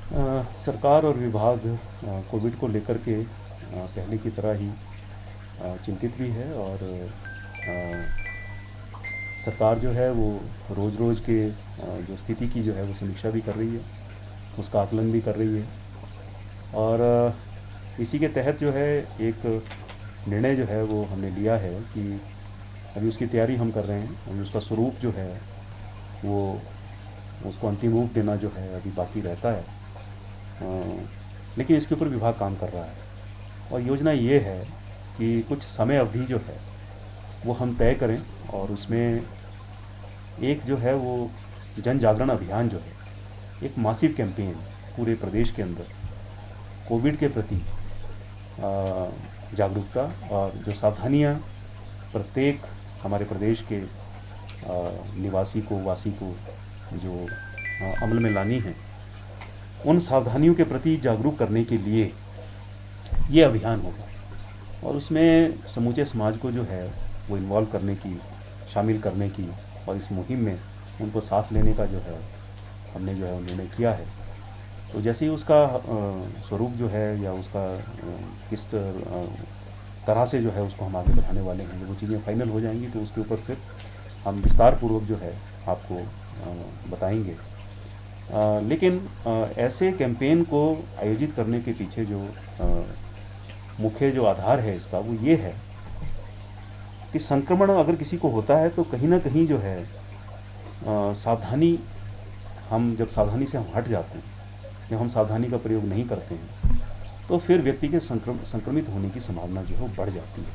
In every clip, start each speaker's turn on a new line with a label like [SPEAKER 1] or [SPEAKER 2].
[SPEAKER 1] सरकार और विभाग कोविड को लेकर के पहले की तरह ही चिंतित भी है और सरकार जो है वो रोज़ रोज़ के जो स्थिति की जो है वो समीक्षा भी कर रही है, उसका आकलन भी कर रही है। और इसी के तहत जो है एक निर्णय जो है वो हमने लिया है कि अभी उसकी तैयारी हम कर रहे हैं। अभी उसका स्वरूप जो है वो उसको अंतिम रूप देना जो है अभी बाकी रहता है। लेकिन इसके ऊपर विभाग काम कर रहा है और योजना ये है कि कुछ समय अवधि जो है वो हम तय करें और उसमें एक जो है वो जन जागरण अभियान जो है, एक मासिव कैंपेन पूरे प्रदेश के अंदर कोविड के प्रति जागरूकता और जो सावधानियाँ प्रत्येक हमारे प्रदेश के निवासी को वासी को जो अमल में लानी है, उन सावधानियों के प्रति जागरूक करने के लिए ये अभियान होगा। और उसमें समूचे समाज को जो है वो इन्वॉल्व करने की, शामिल करने की और इस मुहिम में उनको साथ लेने का जो है हमने जो है निर्णय किया है। तो जैसे ही उसका स्वरूप जो है या उसका किस तरह से जो है उसको हम आगे बढ़ाने वाले हैं, जब वो चीज़ें फाइनल हो जाएंगी तो उसके ऊपर फिर हम विस्तार पूर्वक जो है आपको बताएंगे। लेकिन ऐसे कैंपेन को आयोजित करने के पीछे जो मुख्य जो आधार है इसका वो ये है कि संक्रमण अगर किसी को होता है तो कहीं ना कहीं जो है सावधानी, हम जब सावधानी से हम हट जाते हैं, जब हम सावधानी का प्रयोग नहीं करते हैं तो फिर व्यक्ति के संक्रमित होने की संभावना जो है वो बढ़ जाती है।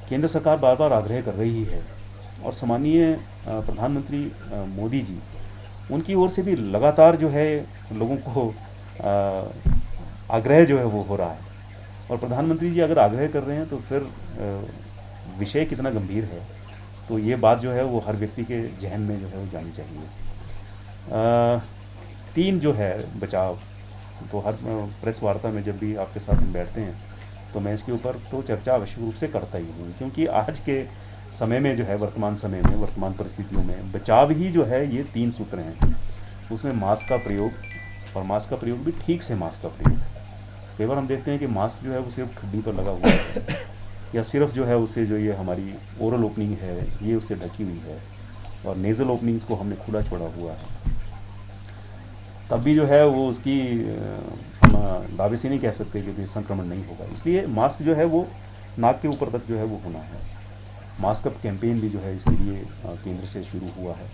[SPEAKER 1] केंद्र सरकार बार बार आग्रह कर रही है और सम्मानीय प्रधानमंत्री मोदी जी, उनकी ओर से भी लगातार जो है लोगों को आग्रह जो है वो हो रहा है। और प्रधानमंत्री जी अगर आग्रह कर रहे हैं तो फिर विषय कितना गंभीर है, तो ये बात जो है वो हर व्यक्ति के जहन में जो है वो जानी चाहिए। तीन जो है बचाव, तो हर प्रेस वार्ता में जब भी आपके साथ हम बैठते हैं तो मैं इसके ऊपर तो चर्चा आवश्यक रूप से करता ही हूँ, क्योंकि आज के समय में जो है, वर्तमान समय में, वर्तमान परिस्थितियों में बचाव ही जो है ये तीन सूत्र हैं। उसमें मास्क का प्रयोग, और मास्क का प्रयोग भी ठीक से मास्क का प्रयोग। कई बार हम देखते हैं कि मास्क जो है वो सिर्फ खड्डी पर लगा हुआ है या सिर्फ जो है उससे जो ये हमारी ओरल ओपनिंग है ये उससे ढकी हुई है और नेज़ल ओपनिंग्स को हमने खुला छोड़ा हुआ है, तब भी जो है वो उसकी हम दावे से नहीं कह सकते कि संक्रमण नहीं होगा। इसलिए मास्क जो है वो नाक के ऊपर तक जो है वो होना है। मास्क अप कैंपेन भी जो है इसके लिए केंद्र से शुरू हुआ है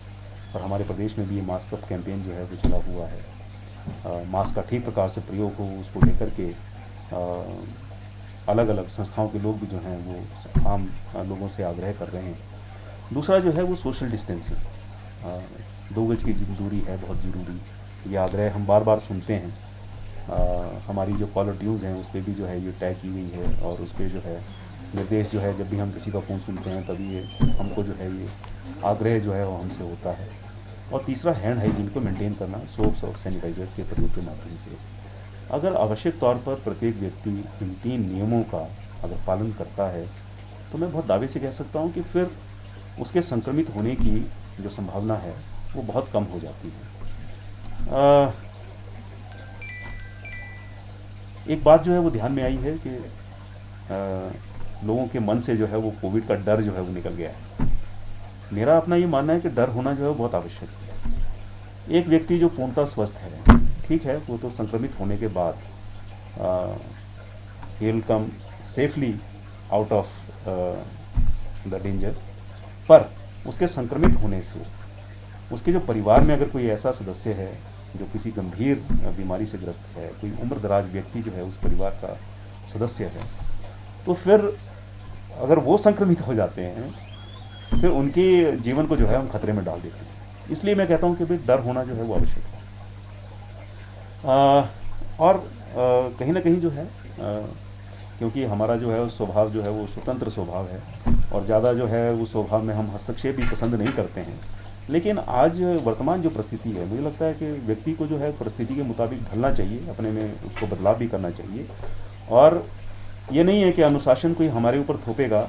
[SPEAKER 1] और हमारे प्रदेश में भी ये मास्क अप कैंपेन जो है वो चला हुआ है। मास्क का ठीक प्रकार से प्रयोग हो उसको लेकर के अलग अलग संस्थाओं के लोग भी जो हैं वो आम लोगों से आग्रह कर रहे हैं। दूसरा जो है वो सोशल डिस्टेंसिंग, 2 गज की दूरी है बहुत ज़रूरी, ये आग्रह हम बार बार सुनते हैं। हमारी जो कॉलर ट्यून्स हैं उस पर भी जो है ये तय की गई है और उस पर जो है निर्देश जो है, जब भी हम किसी का फ़ोन सुनते हैं तभी ये हमको जो है ये आग्रह जो है वो हमसे होता है। और तीसरा हैंड हाइजीन को मेंटेन करना, सोप्स और सैनिटाइजर के प्रयोग के माध्यम से। अगर आवश्यक तौर पर प्रत्येक व्यक्ति इन 3 नियमों का अगर पालन करता है तो मैं बहुत दावे से कह सकता हूँ कि फिर उसके संक्रमित होने की जो संभावना है वो बहुत कम हो जाती है। एक बात जो है वो ध्यान में आई है कि लोगों के मन से जो है वो कोविड का डर जो है वो निकल गया है। मेरा अपना ये मानना है कि डर होना जो है बहुत आवश्यक है। एक व्यक्ति जो पूर्णतः स्वस्थ है, ठीक है, वो तो संक्रमित होने के बाद he will come safely out of the danger, पर उसके संक्रमित होने से उसके जो परिवार में अगर कोई ऐसा सदस्य है जो किसी गंभीर बीमारी से ग्रस्त है, कोई उम्र दराज व्यक्ति जो है उस परिवार का सदस्य है, तो फिर अगर वो संक्रमित हो जाते हैं फिर उनके जीवन को जो है हम खतरे में डाल देते हैं। इसलिए मैं कहता हूँ कि भाई डर होना जो है वो आवश्यक है। और कहीं ना कहीं जो है क्योंकि हमारा जो है स्वभाव जो है वो स्वतंत्र स्वभाव है और ज़्यादा जो है उस स्वभाव में हम हस्तक्षेप भी पसंद नहीं करते हैं। लेकिन आज वर्तमान जो परिस्थिति है, मुझे लगता है कि व्यक्ति को जो है परिस्थिति के मुताबिक ढलना चाहिए, अपने में उसको बदलाव भी करना चाहिए। और ये नहीं है कि अनुशासन कोई हमारे ऊपर थोपेगा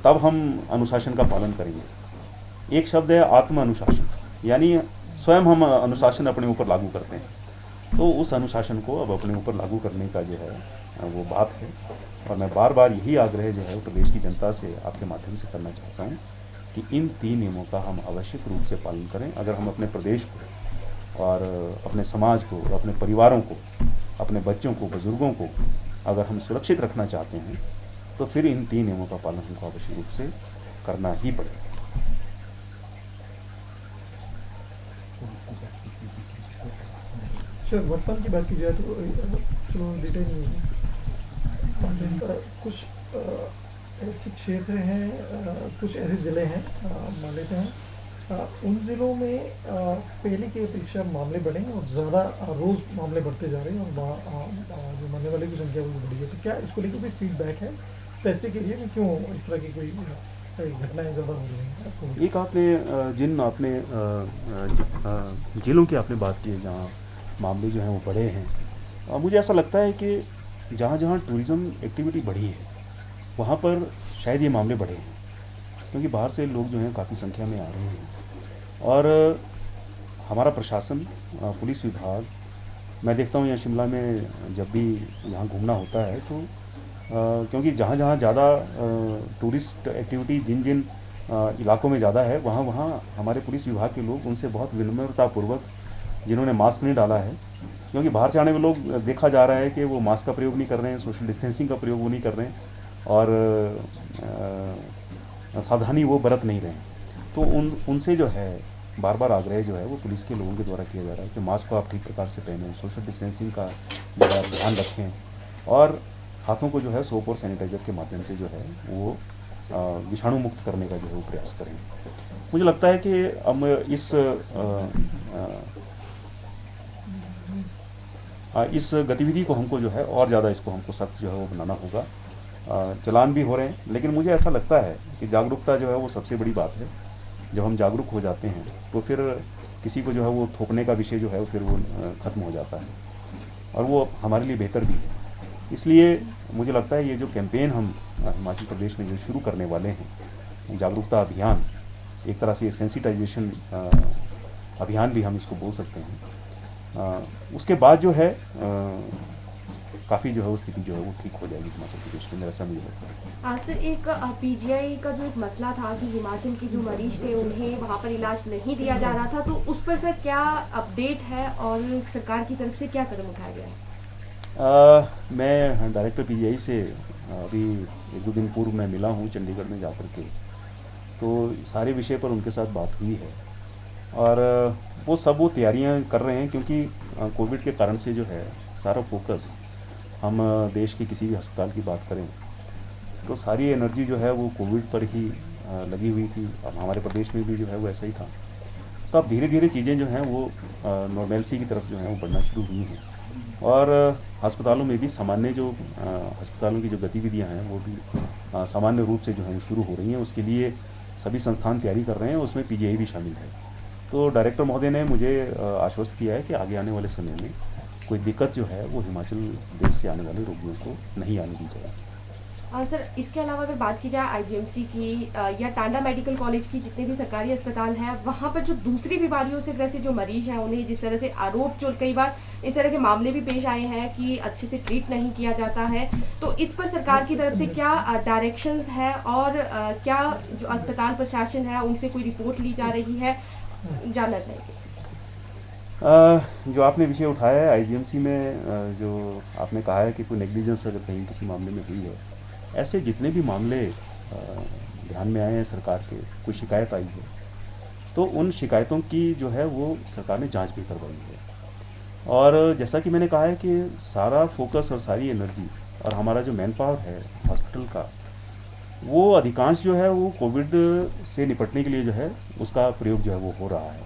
[SPEAKER 1] तब हम अनुशासन का पालन करेंगे। एक शब्द है आत्म अनुशासन, यानी स्वयं हम अनुशासन अपने ऊपर लागू करते हैं। तो उस अनुशासन को अब अपने ऊपर लागू करने का जो है वो बात है। और मैं बार बार यही आग्रह जो है प्रदेश की जनता से आपके माध्यम से करना चाहता हूँ कि इन 3 नियमों का हम आवश्यक रूप से पालन करें। अगर हम अपने प्रदेश को और अपने समाज को, अपने परिवारों को, अपने बच्चों को, बुजुर्गों को अगर हम सुरक्षित रखना चाहते हैं तो फिर इन 3 नियमों का पालन हमको आवश्यक रूप से करना ही पड़ेगा।
[SPEAKER 2] सर, वर्तमान की बात की जाए तो चलो डिटेल नहीं है, कुछ ऐसे क्षेत्र हैं, कुछ ऐसे ज़िले हैं, मान लेते हैं उन ज़िलों में पहले की अपेक्षा मामले बढ़े और ज़्यादा रोज़ मामले बढ़ते जा रहे हैं और जो मरने वाले की संख्या वो बढ़ी है। तो क्या इसको लेकर कोई फीडबैक है स्पेसिफिक एरिया में, क्यों इस तरह की कोई घटनाएं ज़्यादा हो रही हैं?
[SPEAKER 1] एक आपने जिन आपने जिलों की आपने बात की है जहाँ मामले जो हैं वो बढ़े हैं, मुझे ऐसा लगता है कि जहाँ जहाँ टूरिज़्म एक्टिविटी बढ़ी है वहाँ पर शायद ये मामले बढ़े हैं, क्योंकि बाहर से लोग जो हैं काफ़ी संख्या में आ रहे हैं। और हमारा प्रशासन, पुलिस विभाग, मैं देखता हूँ यहाँ शिमला में जब भी यहाँ घूमना होता है तो क्योंकि जहाँ जहाँ ज़्यादा टूरिस्ट एक्टिविटी जिन जिन इलाकों में ज़्यादा है वहाँ वहाँ हमारे पुलिस विभाग के लोग उनसे बहुत विनम्रतापूर्वक, जिन्होंने मास्क नहीं डाला है, क्योंकि बाहर से आने वाले लोग देखा जा रहा है कि वो मास्क का प्रयोग नहीं कर रहे हैं, सोशल डिस्टेंसिंग का प्रयोग वो नहीं कर रहे हैं और सावधानी वो बरत नहीं रहे हैं। तो उनसे जो है बार बार आग्रह जो है वो पुलिस के लोगों के द्वारा किया जा रहा है कि मास्क को आप ठीक प्रकार से पहनें, सोशल डिस्टेंसिंग का जो है आप ध्यान रखें और हाथों को जो है सोप और सैनिटाइज़र के माध्यम से जो है वो विषाणु मुक्त करने का जो है वो प्रयास करें। मुझे लगता है कि हम इस गतिविधि को हमको जो है और ज़्यादा इसको हमको सख्त जो है वो बनाना होगा। चलान भी हो रहे हैं, लेकिन मुझे ऐसा लगता है कि जागरूकता जो है वो सबसे बड़ी बात है। जब हम जागरूक हो जाते हैं तो फिर किसी को जो है वो थोपने का विषय जो है फिर वो ख़त्म हो जाता है और वो हमारे लिए बेहतर भी है। इसलिए मुझे लगता है ये जो कैंपेन हम हिमाचल प्रदेश में जो शुरू करने वाले हैं, जागरूकता अभियान, एक तरह से सेंसिटाइजेशन अभियान भी हम इसको बोल सकते हैं, उसके बाद जो है काफ़ी जो है वो स्थिति जो है वो ठीक हो जाएगी हिमाचल प्रदेश में, ऐसा मुझे लगता है।
[SPEAKER 3] सर, एक पीजीआई का जो एक मसला था कि हिमाचल के जो मरीज थे उन्हें वहाँ पर इलाज नहीं दिया जा रहा था, तो उस पर सर क्या अपडेट है और सरकार की तरफ से क्या कदम उठाया गया है?
[SPEAKER 1] मैं डायरेक्टर पीजीआई से अभी 1-2 दिन पूर्व मैं मिला हूँ चंडीगढ़ में जाकर के, तो सारे विषय पर उनके साथ बात हुई है और वो तैयारियां कर रहे हैं, क्योंकि कोविड के कारण से जो है सारा फोकस, हम देश के किसी भी अस्पताल की बात करें तो सारी एनर्जी जो है वो कोविड पर ही लगी हुई थी। अब हमारे प्रदेश में भी जो है वो ऐसा ही था। तो अब धीरे धीरे चीज़ें जो हैं वो नॉर्मेलिटी की तरफ जो है वो बढ़ना शुरू हुई हैं और अस्पतालों में भी सामान्य जो अस्पतालों की जो गतिविधियां हैं वो भी सामान्य रूप से जो है वो शुरू हो रही हैं। उसके लिए सभी संस्थान तैयारी कर रहे हैं, उसमें पीजीआई भी शामिल है। तो डायरेक्टर महोदय ने मुझे आश्वस्त किया है कि आगे आने वाले समय में कोई दिक्कत जो है वो हिमाचल प्रदेश से आने वाले रोगियों को नहीं आने दी जाएगी।
[SPEAKER 3] सर, इसके अलावा अगर बात की जाए आईजीएमसी की या टांडा मेडिकल कॉलेज की, जितने भी सरकारी अस्पताल हैं, वहाँ पर जो दूसरी बीमारियों से ग्रसित जो मरीज हैं उन्हें जिस तरह से आरोप, जो कई बार इस तरह के मामले भी पेश आए हैं कि अच्छे से ट्रीट नहीं किया जाता है, तो इस पर सरकार की तरफ से क्या डायरेक्शंस है और क्या जो अस्पताल प्रशासन है उनसे कोई रिपोर्ट ली जा रही है, जानना चाहिए।
[SPEAKER 1] जो आपने विषय उठाया है आईजीएमसी में, जो आपने कहा है कि कोई नेग्लिजेंस अगर कहीं किसी मामले में हुई है, ऐसे जितने भी मामले ध्यान में आए हैं सरकार के, कोई शिकायत आई है तो उन शिकायतों की जो है वो सरकार ने जांच भी करवाई है। और जैसा कि मैंने कहा है कि सारा फोकस और सारी एनर्जी और हमारा जो मैन पावर है हॉस्पिटल का, वो अधिकांश जो है वो कोविड से निपटने के लिए जो है उसका प्रयोग जो है वो हो रहा है।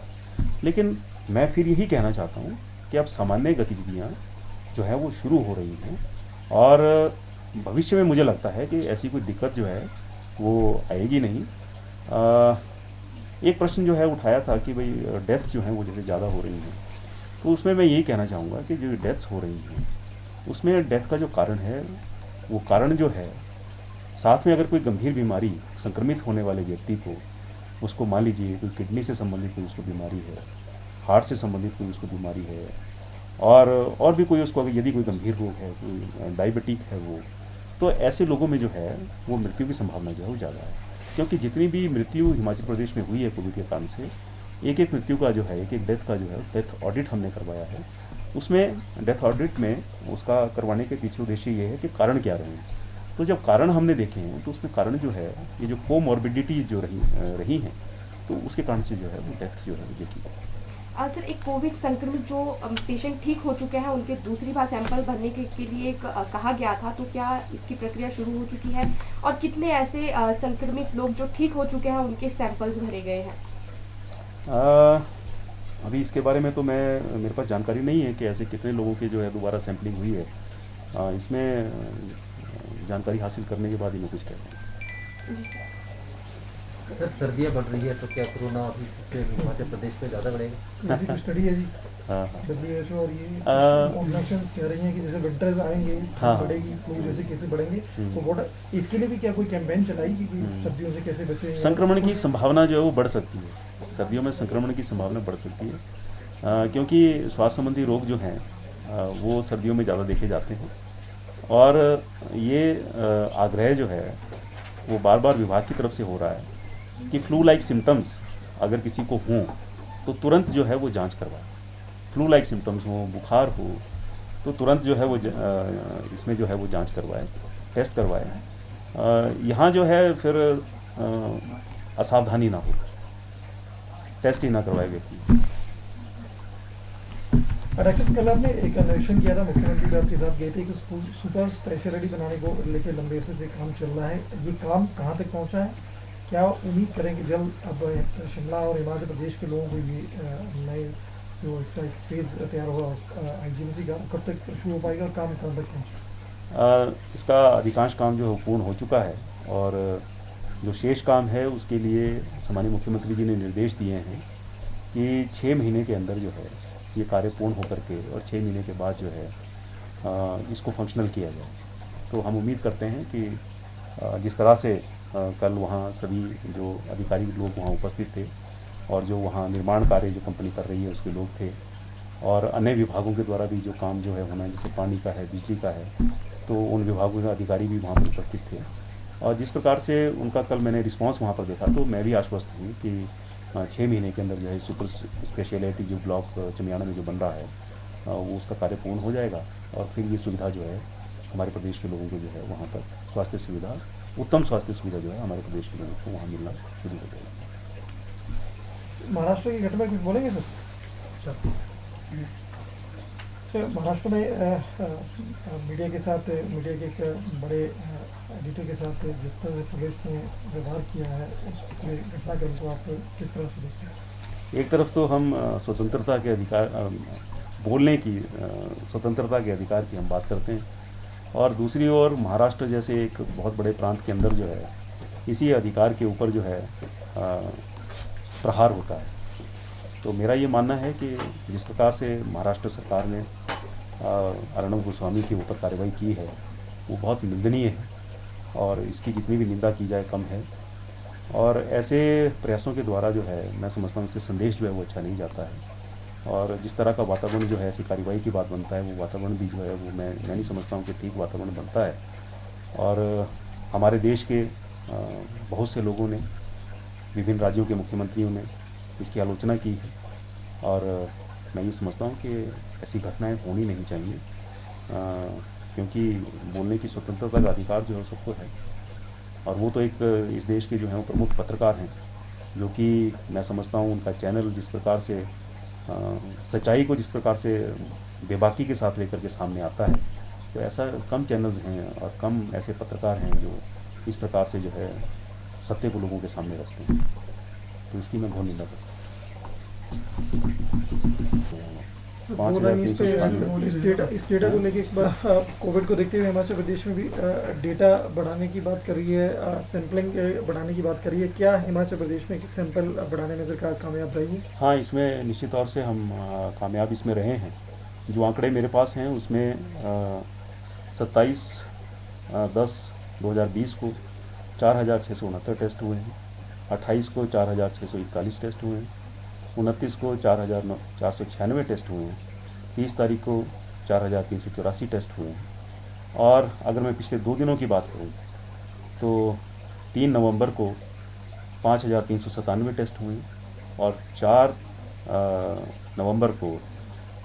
[SPEAKER 1] लेकिन मैं फिर यही कहना चाहता हूँ कि अब सामान्य गतिविधियाँ जो है वो शुरू हो रही हैं और भविष्य में मुझे लगता है कि ऐसी कोई दिक्कत जो है वो आएगी नहीं। एक प्रश्न जो है उठाया था कि भाई डेथ्स जो हैं वो जैसे ज़्यादा हो रही हैं, तो उसमें मैं यही कहना चाहूँगा कि जो डेथ्स हो रही हैं उसमें डेथ का जो कारण है वो कारण जो है, साथ में अगर कोई गंभीर बीमारी संक्रमित होने वाले व्यक्ति को, उसको मान लीजिए कोई किडनी से संबंधित कोई उसको बीमारी है हार्ट से संबंधित कोई उसको बीमारी है, और भी कोई उसको अगर यदि कोई गंभीर रोग है, कोई डायबिटिक है वो, तो ऐसे लोगों में जो है वो मृत्यु की संभावना जो है वो ज़्यादा है। क्योंकि जितनी भी मृत्यु हिमाचल प्रदेश में हुई है कोविड के कारण से, एक एक मृत्यु का जो है, एक एक डेथ का जो है डेथ ऑडिट हमने करवाया है। उसमें डेथ ऑडिट में उसका करवाने के पीछे उद्देश्य ये है कि कारण क्या रहे हैं। तो जब कारण हमने देखे हैं तो उसमें कारण जो है, ये जो कोमॉर्बिडिटी जो रही हैं, तो उसके कारण से जो है वो डेथ जो है वो देखी गई।
[SPEAKER 3] सर, एक कोविड संक्रमित जो पेशेंट ठीक हो चुके हैं उनके दूसरी बार सैंपल भरने के लिए कहा गया था, तो क्या इसकी प्रक्रिया शुरू हो चुकी है और कितने ऐसे संक्रमित लोग जो ठीक हो चुके हैं उनके सैंपल्स भरे गए हैं?
[SPEAKER 1] अभी इसके बारे में तो मेरे पास जानकारी नहीं है कि ऐसे कितने लोगों की जो है दोबारा सैंपलिंग हुई है। इसमें जानकारी हासिल करने के बाद ही मैं कुछ कहता हूँ।
[SPEAKER 3] जी सर।
[SPEAKER 4] सर, सर्दियाँ बढ़ रही है तो क्या कोरोना अभी से हिमाचल प्रदेश में ज़्यादा बढ़ेगा?
[SPEAKER 2] ये स्टडी है जी,
[SPEAKER 1] हाँ हाँ
[SPEAKER 2] WHO और ये
[SPEAKER 1] आ,
[SPEAKER 2] ऑर्गेनाइजेशंस कह रही हैं कि जैसे विंटर्स आएंगे
[SPEAKER 1] हाँ।
[SPEAKER 2] बढ़ेगी, फ्लू जैसे केसेस बढ़ेंगे, तो व्हाट इसके लिए भी क्या कोई कैंपेन चलाएगी कि सर्दियों से कैसे बचें?
[SPEAKER 1] संक्रमण की संभावना जो है वो बढ़ सकती है। सर्दियों में संक्रमण की संभावना बढ़ सकती है, क्योंकि स्वास्थ्य संबंधी रोग जो हैं वो सर्दियों में ज़्यादा देखे जाते हैं। और ये आग्रह जो है वो बार बार विभाग की तरफ से हो रहा है कि फ्लू लाइक सिम्टम्स अगर किसी को हों तो तुरंत जो है वो जांच करवाए। फ्लू लाइक सिम्टम्स हो, बुखार हो, तो तुरंत जो है वो इसमें जो है वो जांच करवाए, टेस्ट करवाए। यहाँ जो है फिर असावधानी ना हो, टेस्ट ही ना करवाए व्यक्ति।
[SPEAKER 2] डॉक्टर, कल आपने एक अन्वेषण किया था, मुख्यमंत्री साहब के साथ गए थे कि सुपर स्पेशलिटी बनाने को लेकर लंबे अरसे से काम चल रहा है, ये काम कहाँ तक पहुँचा है? क्या उम्मीद करें कि जल्द अब शिमला और हिमाचल प्रदेश के लोगों को ये नए जो इसका एक फेज तैयार होगा IGMC का, कब तक शुरू हो पाएगा और काम कब तक पहुँचे?
[SPEAKER 1] इसका अधिकांश काम जो है पूर्ण हो चुका है, और जो शेष काम है उसके लिए सम्माननीय मुख्यमंत्री जी ने निर्देश दिए हैं कि 6 महीने के अंदर जो है ये कार्य पूर्ण होकर के, और 6 महीने के बाद जो है इसको फंक्शनल किया जाए। तो हम उम्मीद करते हैं कि जिस तरह से कल वहाँ सभी जो अधिकारी लोग वहाँ उपस्थित थे, और जो वहाँ निर्माण कार्य जो कंपनी कर रही है उसके लोग थे, और अन्य विभागों के द्वारा भी जो काम जो है होना, जैसे पानी का है, बिजली का है, तो उन विभागों के अधिकारी भी वहाँ पर उपस्थित थे। और जिस प्रकार से उनका कल मैंने रिस्पांस वहाँ पर देखा, तो मैं भी आश्वस्त हूँ कि 6 महीने के अंदर जो है सुपर स्पेशलिटी जो ब्लॉक चमियाना में जो बन रहा है वो उसका कार्य पूर्ण हो जाएगा, और फिर ये सुविधा जो है हमारे प्रदेश के लोगों को जो है वहाँ पर स्वास्थ्य सुविधा, उत्तम स्वास्थ्य सुविधा जो है हमारे प्रदेश के लोगों को वहाँ मिलना शुरू हो जाएगा।
[SPEAKER 2] महाराष्ट्र की घटना कुछ बोलेंगे सर? महाराष्ट्र में मीडिया के साथ, मीडिया के एक बड़े एडिटर के साथ जिस तरह से पुलिस ने व्यवहार किया है, उस पूरे घटनाक्रम को आप किस तरह से देखते हैं?
[SPEAKER 1] एक तरफ तो हम स्वतंत्रता के अधिकार, बोलने की स्वतंत्रता के अधिकार की हम बात करते हैं, और दूसरी ओर महाराष्ट्र जैसे एक बहुत बड़े प्रांत के अंदर जो है इसी अधिकार के ऊपर जो है प्रहार होता है। तो मेरा ये मानना है कि जिस प्रकार से महाराष्ट्र सरकार ने अर्णब गोस्वामी के ऊपर कार्रवाई की है वो बहुत निंदनीय है, और इसकी जितनी भी निंदा की जाए कम है। और ऐसे प्रयासों के द्वारा जो है मैं समझता हूँ इससे संदेश जो है वो अच्छा नहीं जाता है, और जिस तरह का वातावरण जो है ऐसी कार्रवाई की बात बनता है, वो वातावरण भी जो है वो मैं नहीं समझता हूँ कि ठीक वातावरण बनता है। और हमारे देश के बहुत से लोगों ने, विभिन्न राज्यों के मुख्यमंत्रियों ने इसकी आलोचना की है, और मैं ये समझता हूँ कि ऐसी घटनाएं होनी नहीं चाहिए, क्योंकि बोलने की स्वतंत्रता का अधिकार जो है सबको है। और वो तो एक इस देश के जो हैं वो प्रमुख पत्रकार हैं, जो कि मैं समझता हूँ उनका चैनल जिस प्रकार से सच्चाई को जिस प्रकार से बेबाकी के साथ लेकर के सामने आता है, तो ऐसा कम चैनल्स हैं और कम ऐसे पत्रकार हैं जो इस प्रकार से जो है सत्य को लोगों के सामने रखते हैं। तो इसकी मैं बहुत निंदा करता हूँ।
[SPEAKER 2] इस डेटा को लेके इस बार कोविड को देखते हुए हिमाचल प्रदेश में भी डेटा बढ़ाने की बात कर रही है, सैंपलिंग बढ़ाने की बात कर रही है। क्या हिमाचल प्रदेश में सैंपल बढ़ाने में सरकार कामयाब रही है?
[SPEAKER 1] हाँ, इसमें निश्चित तौर से हम कामयाब इसमें रहे हैं। जो आंकड़े मेरे पास हैं उसमें 27/10/2020 को 4,669 टेस्ट हुए हैं, 28 को 4,641 टेस्ट हुए हैं, 29 को 4,496 टेस्ट हुए हैं, 30 तारीख को 4,384 टेस्ट हुए हैं, और अगर मैं पिछले 2 दिनों की बात करूं तो 3 नवंबर को 5,397 टेस्ट हुए हैं और 4 नवंबर को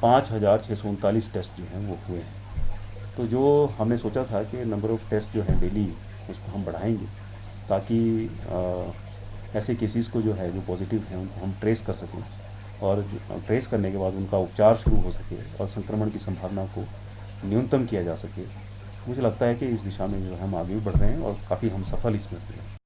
[SPEAKER 1] 5,639 टेस्ट जो हैं वो हुए हैं। तो जो हमने सोचा था कि नंबर ऑफ़ टेस्ट जो है डेली उसको हम बढ़ाएंगे ताकि ऐसे केसेस को जो है जो पॉजिटिव हैं उनको हम ट्रेस कर सकें और ट्रेस करने के बाद उनका उपचार शुरू हो सके और संक्रमण की संभावना को न्यूनतम किया जा सके। मुझे लगता है कि इस दिशा में जो है हम आगे भी बढ़ रहे हैं और काफ़ी हम सफल इसमें हुए हैं।